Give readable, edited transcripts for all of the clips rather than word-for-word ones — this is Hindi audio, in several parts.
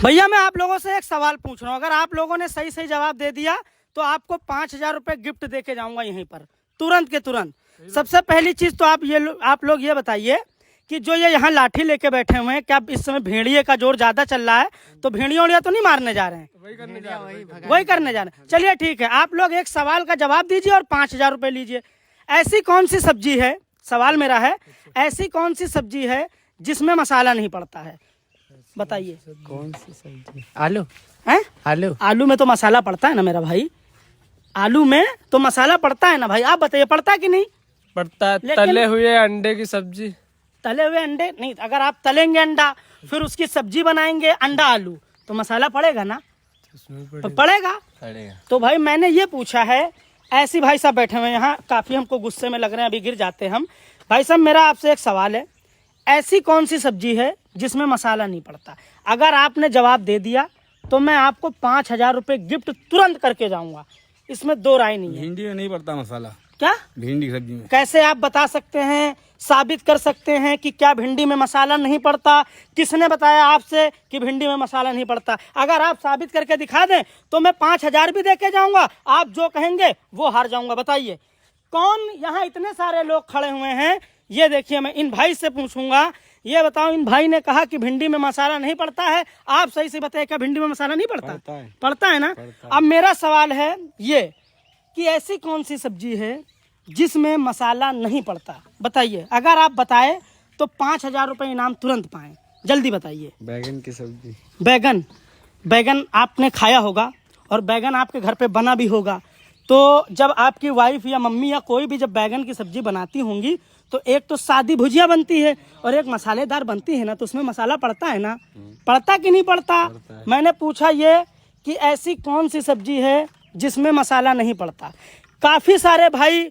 भैया मैं आप लोगों से एक सवाल पूछ रहा हूँ, अगर आप लोगों ने सही सही जवाब दे दिया तो आपको 5,000 रुपये गिफ्ट दे के जाऊंगा यहीं पर तुरंत के तुरंत। सबसे पहली चीज तो आप लोग ये बताइए कि जो ये यहाँ लाठी लेके बैठे हुए हैं, क्या इस समय भेड़िए का जोर ज्यादा चल रहा है? तो भेड़िया उड़िया तो नहीं मारने जा रहे हैं, वही करने जा रहे हैं। चलिए ठीक है, आप लोग एक सवाल का जवाब दीजिए और 5,000 रुपये लीजिए। ऐसी कौन सी सब्जी है, सवाल मेरा है, ऐसी कौन सी सब्जी है जिसमें मसाला नहीं पड़ता है? बताइए कौन सी सब्जी? आलू है? आलू में तो मसाला पड़ता है ना मेरा भाई, आलू में तो मसाला पड़ता है ना भाई, आप बताइए पड़ता है कि नहीं पड़ता है। तले हुए अंडे की सब्जी। तले हुए अंडे नहीं, अगर आप तलेंगे अंडा फिर उसकी सब्जी बनाएंगे अंडा आलू तो मसाला पड़ेगा ना, तो पड़ेगा। तो भाई मैंने ये पूछा है, ऐसी भाई साहब बैठे हुए यहाँ काफी हमको गुस्से में लग रहे हैं, अभी गिर जाते हम। भाई साहब मेरा आपसे एक सवाल है, ऐसी कौन सी सब्जी है जिसमें मसाला नहीं पड़ता? अगर आपने जवाब दे दिया तो मैं आपको 5,000 रुपये गिफ्ट तुरंत करके जाऊंगा, इसमें दो राय नहीं है। भिंडी में नहीं पड़ता मसाला। क्या? भिंडी सब्जी में। कैसे आप बता सकते हैं, साबित कर सकते हैं कि क्या भिंडी में मसाला नहीं पड़ता? किसने बताया आपसे कि भिंडी में मसाला नहीं पड़ता? अगर आप साबित करके दिखा दें तो मैं 5,000 भी दे के जाऊंगा, आप जो कहेंगे वो हार जाऊंगा। बताइए कौन? यहाँ इतने सारे लोग खड़े हुए हैं, ये देखिए मैं इन भाई से पूछूंगा, ये बताओ इन भाई ने कहा कि भिंडी में मसाला नहीं पड़ता है, आप सही से बताइए क्या भिंडी में मसाला नहीं पड़ता? पड़ता है ना। अब मेरा सवाल है ये कि ऐसी कौन सी सब्जी है जिसमें मसाला नहीं पड़ता? बताइए, अगर आप बताए तो 5,000 रुपये इनाम तुरंत पाएं, जल्दी बताइए। बैगन की सब्जी। बैगन आपने खाया होगा और बैगन आपके घर पे बना भी होगा, तो जब आपकी वाइफ या मम्मी या कोई भी जब बैगन की सब्जी बनाती होंगी तो एक तो सादी भुजिया बनती है और एक मसालेदार बनती है ना, तो उसमें मसाला पड़ता है ना, पड़ता कि नहीं पड़ता? मैंने पूछा ये कि ऐसी कौन सी सब्जी है जिसमें मसाला नहीं पड़ता। काफी सारे भाई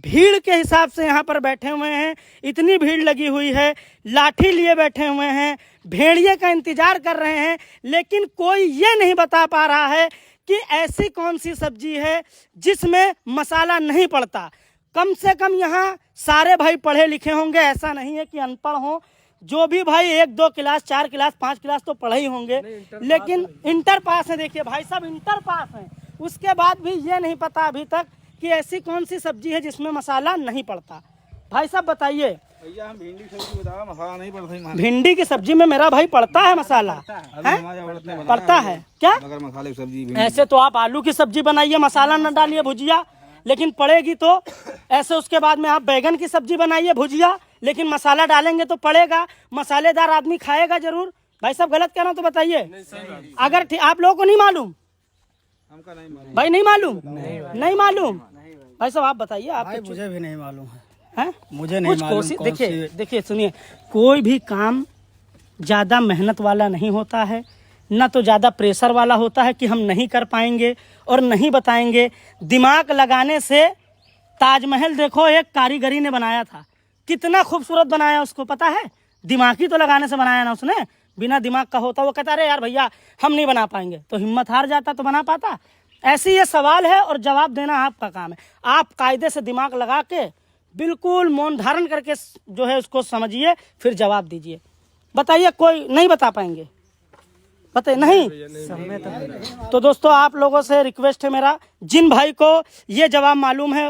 भीड़ के हिसाब से यहाँ पर बैठे हुए हैं, इतनी भीड़ लगी हुई है, लाठी लिए बैठे हुए हैं, भेड़िए का इंतजार कर रहे हैं, लेकिन कोई ये नहीं बता पा रहा है कि ऐसी कौन सी सब्जी है जिसमें मसाला नहीं पड़ता। कम से कम यहाँ सारे भाई पढ़े लिखे होंगे, ऐसा नहीं है कि अनपढ़ हो। जो भी भाई 1, 2 क्लास, 4 क्लास, 5 क्लास तो पढ़े ही होंगे, लेकिन इंटर पास है। देखिए भाई साहब इंटर पास हैं, उसके बाद भी ये नहीं पता अभी तक कि ऐसी कौन सी सब्जी है जिसमें मसाला नहीं पड़ता। भाई साहब बताइए। भैया हम भिंडी की सब्जी बताओ, मसाला नहीं पड़ता। भिंडी की सब्जी में मेरा भाई पड़ता है मसाला, पड़ता है क्या? मगर मसाले की सब्जी ऐसे तो आप आलू की सब्जी बनाइए, मसाला न डालिए भुजिया, लेकिन पड़ेगी तो ऐसे। उसके बाद में आप बैगन की सब्जी बनाइए भुजिया, लेकिन मसाला डालेंगे तो पड़ेगा, मसालेदार आदमी खाएगा जरूर। भाई साहब गलत कह रहा हूं तो बताइए। अगर आप लोगों को नहीं मालूम, भाई नहीं मालूम, नहीं मालूम भाई साहब आप बताइए। आप मुझे भी नहीं मालूम है, मुझे नहीं मालूम। देखिए सुनिए, कोई भी काम ज्यादा मेहनत वाला नहीं होता है, ना तो ज़्यादा प्रेशर वाला होता है कि हम नहीं कर पाएंगे और नहीं बताएंगे। दिमाग लगाने से ताजमहल देखो एक कारीगरी ने बनाया था, कितना खूबसूरत बनाया, उसको पता है? दिमाग ही तो लगाने से बनाया ना उसने, बिना दिमाग का होता वो कहता अरे यार भैया हम नहीं बना पाएंगे, तो हिम्मत हार जाता तो बना पाता। ऐसे ये सवाल है और जवाब देना आपका काम है। आप कायदे से दिमाग लगा के बिल्कुल मौन धारण करके जो है उसको समझिए, फिर जवाब दीजिए। बताइए, कोई नहीं बता पाएंगे? बताइए नहीं। तो दोस्तों आप लोगों से रिक्वेस्ट है मेरा, जिन भाई को ये जवाब मालूम है